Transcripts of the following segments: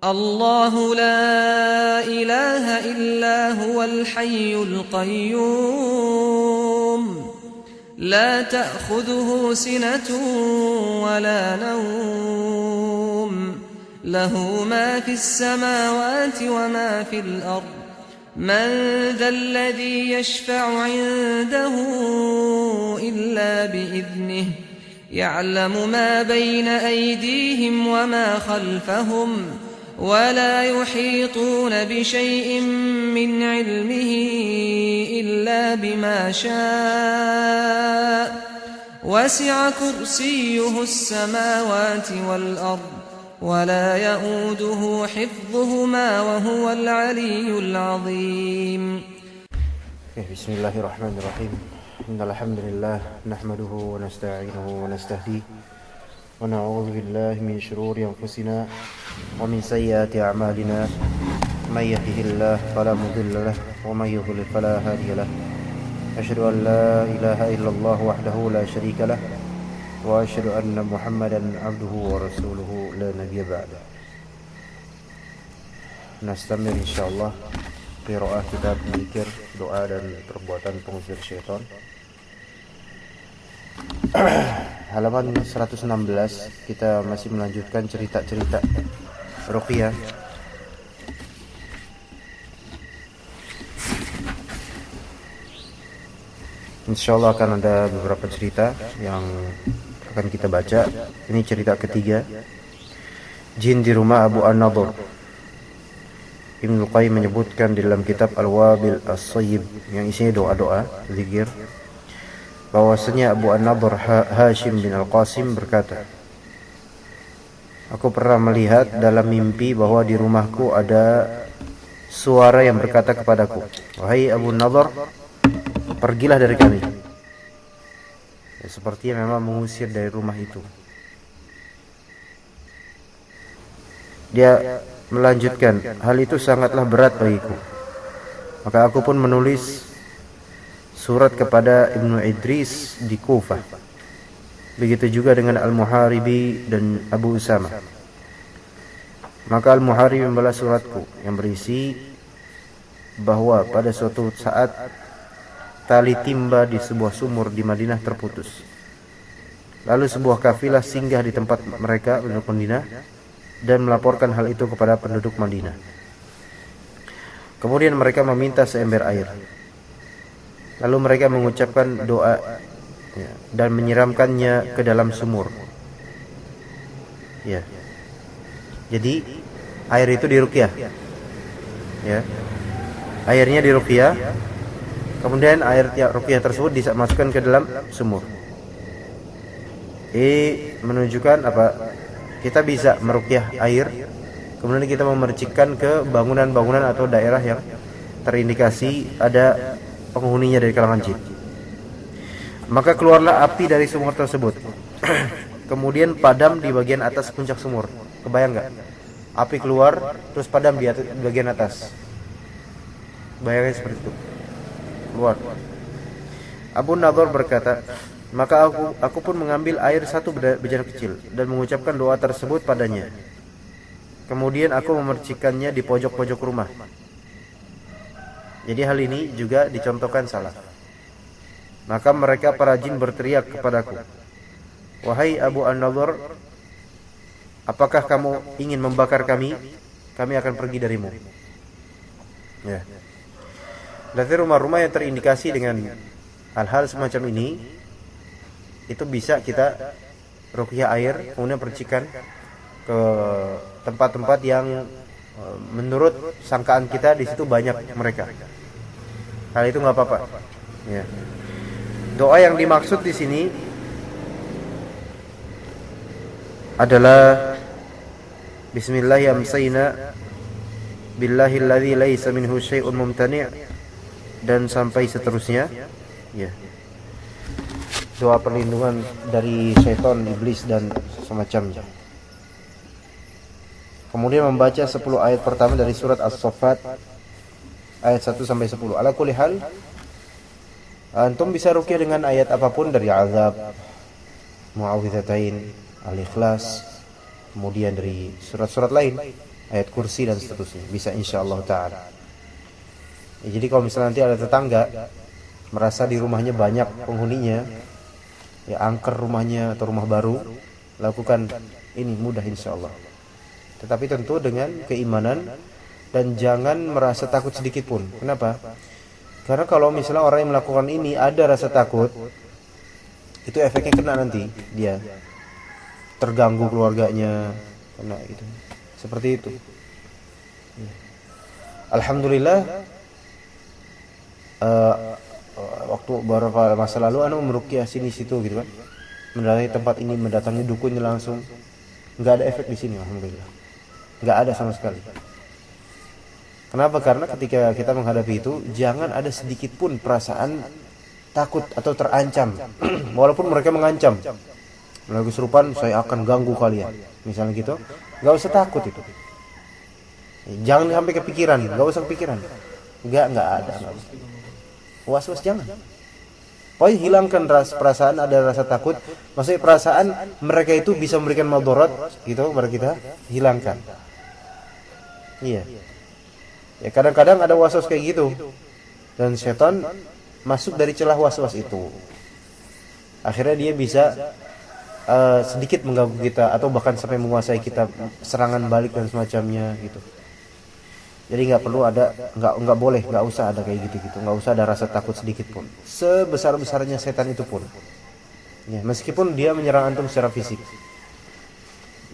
الله لا إله إلا هو الحي القيوم لا تأخذه سنة ولا نوم له ما في السماوات وما في الأرض من ذا الذي يشفع عنده إلا بإذنه يعلم ما بين أيديهم وما خلفهم ولا يحيطون بشيء من علمه إلا بما شاء وسع كرسيه السماوات والأرض ولا يؤوده حفظهما وهو العلي العظيم. بسم الله الرحمن الرحيم. إن الحمد لله نحمده ونستعينه ونستهديه ونعوذ بالله من شرور أنفسنا ومن سيئات أعمالنا من يهده الله فلا مضل له ومن يضلل فلا هادي له أشهد أن لا إله إلا الله وحده لا شريك له وأشهد أن محمدا عبده ورسوله لا نبي بعده. نستمر إن شاء الله قراءة kitab zikir, doa dan perbuatan pengusir syaitan. Halaman 116 kita masih melanjutkan cerita-cerita ruqyah. Insyaallah akan ada beberapa cerita yang akan kita baca. Ini cerita ketiga, jin di rumah Abu An-Nadhr. Ibnu Qayyim menyebutkan di dalam kitab Al-Wabil As-Sayyib yang isinya doa-doa zikir, bahwasanya Abu An-Nadhr Hashim bin Al-Qasim berkata, aku pernah melihat dalam mimpi bahwa di rumahku ada suara yang berkata kepadaku, wahai Abu An-Nadhr, pergilah dari kami. Ya, sepertinya memang mengusir dari rumah itu. Dia melanjutkan, hal itu sangatlah berat bagiku. Maka aku pun menulis surat kepada Ibnu Idris di Kufah. Begitu juga dengan Al-Muharibi dan Abu Usama. Maka Al-Muharibi membalas suratku yang berisi bahwa pada suatu saat tali timba di sebuah sumur di Madinah terputus. Lalu sebuah kafilah singgah di tempat mereka penduduk Madinah dan melaporkan hal itu kepada penduduk Madinah. Kemudian mereka meminta seember air. Lalu mereka mengucapkan doa dan menyiramkannya ke dalam sumur. Ya. Jadi air itu diruqyah. Ya. Airnya diruqyah. Kemudian air ruqyah tersebut dimasukkan ke dalam sumur. Ini menunjukkan apa? Kita bisa meruqyah air, kemudian kita memercikkan ke bangunan-bangunan atau daerah yang terindikasi ada penghuninya dari kalangan jin. Maka keluarlah api dari sumur tersebut. Kemudian padam di bagian atas puncak sumur. Kebayang nggak? Api keluar terus padam di bagian atas. Bayangin seperti itu. Keluar. Abu Nadhr berkata, maka aku pun mengambil air satu bejana kecil dan mengucapkan doa tersebut padanya. Kemudian aku memercikannya di pojok-pojok rumah. Jadi hal ini juga dicontohkan salah. Maka mereka para jin berteriak kepadaku, wahai Abu An-Nadhr, apakah kamu ingin membakar kami? Kami akan pergi darimu. Ya. Dari rumah-rumah yang terindikasi dengan hal-hal semacam ini, itu bisa kita ruqyah air, kemudian percikan ke tempat-tempat yang menurut sangkaan kita di situ banyak mereka. Hal itu nggak apa-apa. Ya. Doa yang dimaksud di sini adalah Bismillah amsayna billahi alladzi laisa minhu syai'un mumtani' dan sampai seterusnya. Ya. Doa perlindungan dari syaitan, iblis dan semacamnya. Kemudian membaca 10 ayat pertama dari surat As-Saffat ayat 1 sampai 10. Ala kulli hal, antum bisa ruqyah dengan ayat apapun dari Azab, Muawwidzatain, Al-Ikhlas, kemudian dari surat-surat lain. ayat kursi dan seterusnya. Bisa insyaallah taala. Ya, jadi kalau misalnya nanti ada tetangga merasa di rumahnya banyak penghuninya, ya angker rumahnya atau rumah baru, lakukan ini mudah insyaallah. Tetapi tentu dengan keimanan dan jangan merasa takut sedikit pun. Kenapa? Karena kalau misalnya orang yang melakukan ini ada rasa takut, itu efeknya kena nanti dia. Terganggu keluarganya, kena gitu. Seperti itu. Alhamdulillah waktu beberapa masa lalu meruqyah sini situ gitu kan. Mendatangi tempat ini, mendatangi dukunnya langsung. Enggak ada efek di sini alhamdulillah. Enggak ada sama sekali. Kenapa? Karena ketika kita menghadapi itu, jangan ada sedikit pun perasaan takut atau terancam. Walaupun mereka mengancam. Melalui kesurupan, saya akan ganggu kalian. Misalnya gitu. Gak usah takut itu. Jangan sampai kepikiran. Gak usah kepikiran. Gak ada. Was-was jangan. Pokoknya hilangkan perasaan ada rasa takut. Maksudnya perasaan mereka itu bisa memberikan madarat gitu kepada kita. Hilangkan. Iya. Ya kadang-kadang ada waswas kayak gitu. Dan setan masuk dari celah waswas itu. Akhirnya dia bisa sedikit mengganggu kita atau bahkan sampai menguasai kita, serangan balik dan semacamnya gitu. Jadi nggak perlu ada, nggak boleh, nggak usah ada kayak gitu, nggak usah ada rasa takut sedikit pun. Sebesar-besarnya setan itu pun. Ya, meskipun dia menyerang antum secara fisik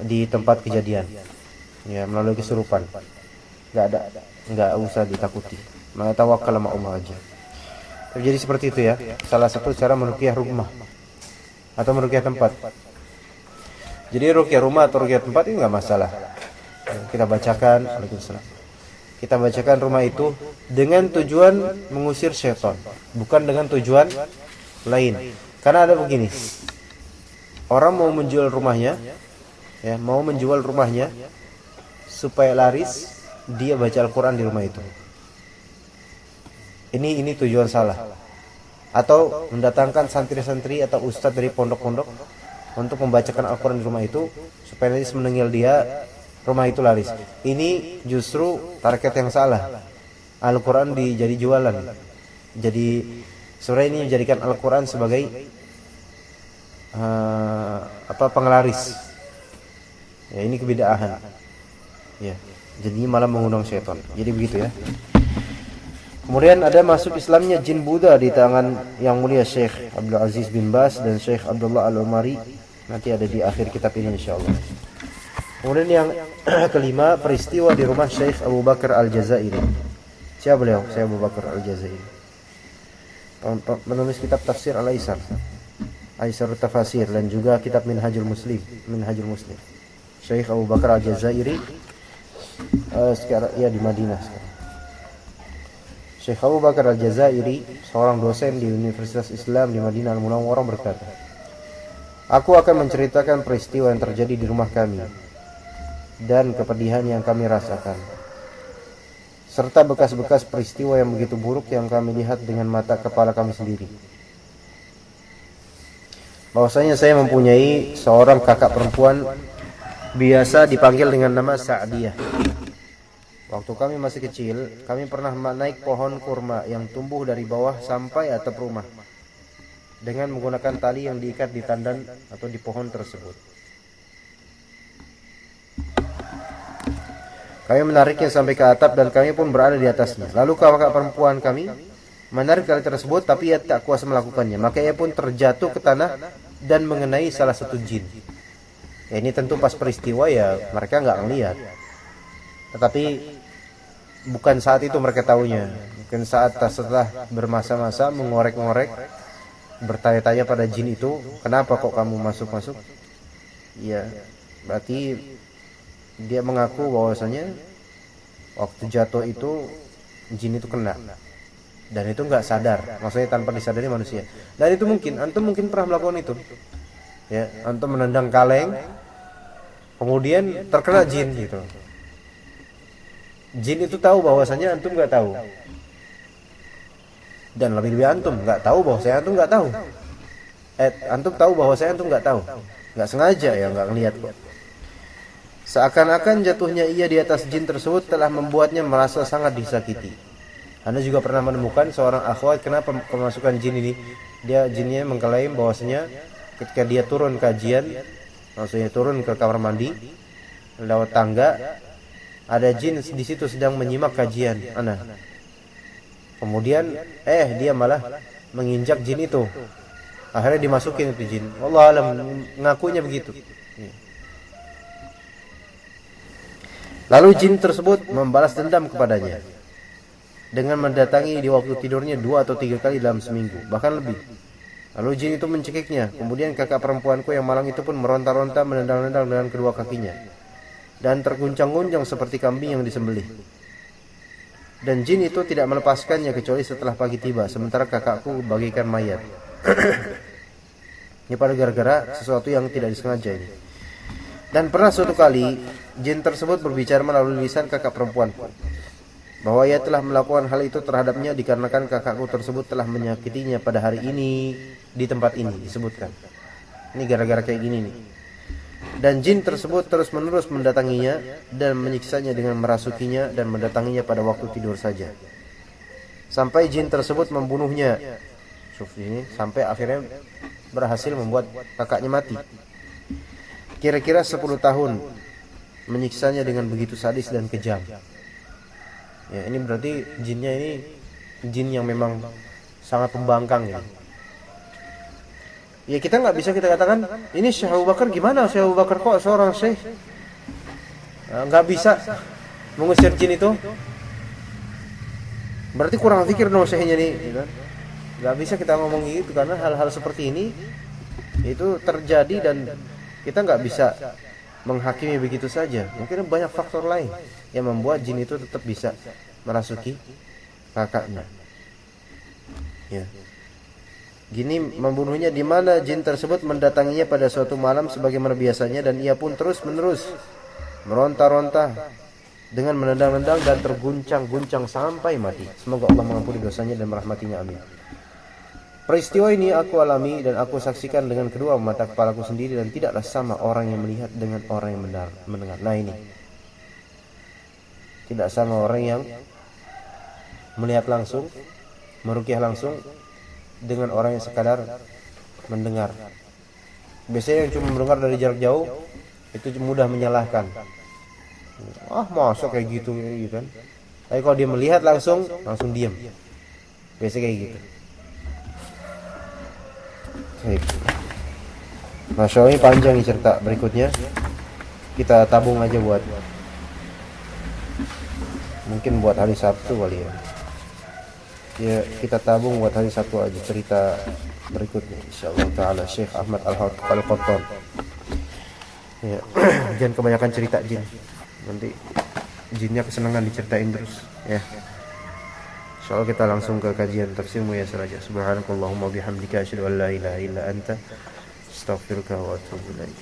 di tempat kejadian, ya melalui kesurupan. Nggak usah ditakuti. Maka tawakal sama Allah aja. Jadi seperti itu ya. Salah satu cara meruqyah rumah atau meruqyah tempat. Jadi ruqyah rumah atau ruqyah tempat ini nggak masalah. Kita bacakan, waalaikumsalam. Kita bacakan rumah itu dengan tujuan mengusir syaitan, bukan dengan tujuan lain. Karena ada begini. Orang mau menjual rumahnya, ya, mau menjual rumahnya supaya laris. Dia baca Al-Quran di rumah itu. Ini tujuan salah. Atau mendatangkan santri-santri atau ustadz dari pondok-pondok untuk membacakan Al-Quran di rumah itu supaya nanti semenengil dia rumah itu laris. Ini justru target yang salah. Al-Quran jadi jualan. Jadi sebenarnya ini menjadikan Al-Quran sebagai penglaris. Ya, ini kebidaahan. Ya. Jadi malah mengundang syaitan. Jadi begitu ya. Kemudian ada masuk Islamnya jin Buddha di tangan yang mulia Syekh Abdul Aziz bin Bas dan Syekh Abdullah Al-Umari. Nanti ada di akhir kitab ini insyaallah. Kemudian yang kelima, peristiwa di rumah Syekh Abu Bakar Al-Jazairi. Siapa beliau? Syekh Abu Bakar Al-Jazairi. Menulis kitab tafsir Al-Aisar. Aisar Tafasir dan juga kitab Minhajul Muslim. Syekh Abu Bakar Al-Jazairi sekarang ya di Madinah sekarang. Syekh Abu Bakar Al-Jazairi, seorang dosen di Universitas Islam di Madinah Al-Munawwarah berkata, "Aku akan menceritakan peristiwa yang terjadi di rumah kami dan kepedihan yang kami rasakan, serta bekas-bekas peristiwa yang begitu buruk yang kami lihat dengan mata kepala kami sendiri. Bahwasanya saya mempunyai seorang kakak perempuan biasa dipanggil dengan nama Sa'diyah. Waktu kami masih kecil, kami pernah naik pohon kurma yang tumbuh dari bawah sampai atap rumah dengan menggunakan tali yang diikat di tandan atau di pohon tersebut. Kami menariknya sampai ke atap dan kami pun berada di atasnya. Lalu kakak perempuan kami menarik tali tersebut, tapi ia tak kuasa melakukannya. Maka ia pun terjatuh ke tanah dan mengenai salah satu jin. Ya, ini tentu pas peristiwa ya mereka nggak ngelihat. Tetapi bukan saat itu mereka tahunya. Mungkin saat setelah bermasa-masa mengorek-ngorek, bertanya-tanya pada jin itu, kenapa kok kamu masuk-masuk? Ya, berarti dia mengaku bahwasanya waktu jatuh itu jin itu kena. Dan itu nggak sadar, maksudnya tanpa disadari manusia. Dan itu antum mungkin pernah melakukan itu. Ya, antum menendang kaleng, kemudian terkena jin gitu. Jin itu tahu bahwasanya antum nggak tahu. Dan lebih antum nggak tahu bahwasanya antum nggak tahu. Antum tahu bahwasanya antum nggak tahu. Nggak sengaja ya, nggak ngelihat kok. Seakan-akan jatuhnya ia di atas jin tersebut telah membuatnya merasa sangat disakiti. Anda juga pernah menemukan seorang akhwat kenapa kemasukan jin ini? Jinnya mengklaim bahwasanya ketika dia turun kajian, maksudnya turun ke kamar mandi lewat tangga, ada jin di situ sedang menyimak kajian ana. Kemudian dia malah menginjak jin itu. Akhirnya dimasukin itu jin. Wallahu alam, ngakunya begitu. Lalu jin tersebut membalas dendam kepadanya dengan mendatangi di waktu tidurnya 2 atau 3 kali dalam seminggu, bahkan lebih. Lalu jin itu mencekiknya. Kemudian kakak perempuanku yang malang itu pun meronta-ronta, menendang-nendang dengan kedua kakinya dan terguncang-guncang seperti kambing yang disembelih. Dan jin itu tidak melepaskannya kecuali setelah pagi tiba, sementara kakakku bagikan mayat. Ini pada gara-gara sesuatu yang tidak disengaja ini. Dan pernah suatu kali jin tersebut berbicara melalui lisan kakak perempuanku bahwa ia telah melakukan hal itu terhadapnya dikarenakan kakakku tersebut telah menyakitinya pada hari ini di tempat ini, disebutkan. Ini gara-gara kayak gini nih. Dan jin tersebut terus-menerus mendatanginya dan menyiksanya dengan merasukinya dan mendatanginya pada waktu tidur saja. Sampai jin tersebut membunuhnya. Sampai akhirnya berhasil membuat kakaknya mati. Kira-kira 10 tahun menyiksanya dengan begitu sadis dan kejam. Ya, ini berarti jinnya ini jin yang memang sangat pembangkang ya. Ya kita nggak bisa kita katakan ini Syekh Abu Bakar gimana, Syekh Abu Bakar kok seorang syekh, nggak bisa mengusir jin itu. Berarti kurang pikir dong syekhnya nih, gitu. Nggak bisa kita ngomong gitu karena hal-hal seperti ini itu terjadi dan kita nggak bisa menghakimi begitu saja. Mungkin banyak faktor lain yang membuat jin itu tetap bisa merasuki kakaknya. Ya. Gini membunuhnya di mana jin tersebut mendatanginya pada suatu malam sebagaimana biasanya dan ia pun terus-menerus meronta-ronta dengan menendang-nendang dan terguncang-guncang sampai mati. Semoga Allah mengampuni dosanya dan merahmatinya, amin. Peristiwa ini aku alami dan aku saksikan dengan kedua mata kepalaku sendiri dan tidaklah sama orang yang melihat dengan orang yang mendengar. Nah ini tidak sama orang yang melihat langsung, meruqyah langsung dengan orang yang sekadar mendengar. Biasanya yang cuma mendengar dari jarak jauh itu mudah menyalahkan. Masa kayak gitu kan. Tapi kalau dia melihat langsung diam. Biasanya kayak gitu. Baik. Masya Allah, ini panjang nih cerita berikutnya. Kita tabung aja mungkin buat hari Sabtu kali ya. Ya kita tabung buat hari Sabtu aja cerita berikutnya insyaallah taala. Syekh Ahmad Al-Qattan. Ya, jangan kebanyakan cerita jin. Nanti jinnya kesenangan diceritain terus ya. Insyaallah kita langsung ke kajian tafsir Muyassar aja. Subhanakallahumma bihamdika asyhadu an la ilaha illa anta astaghfiruka wa atubu ilaik.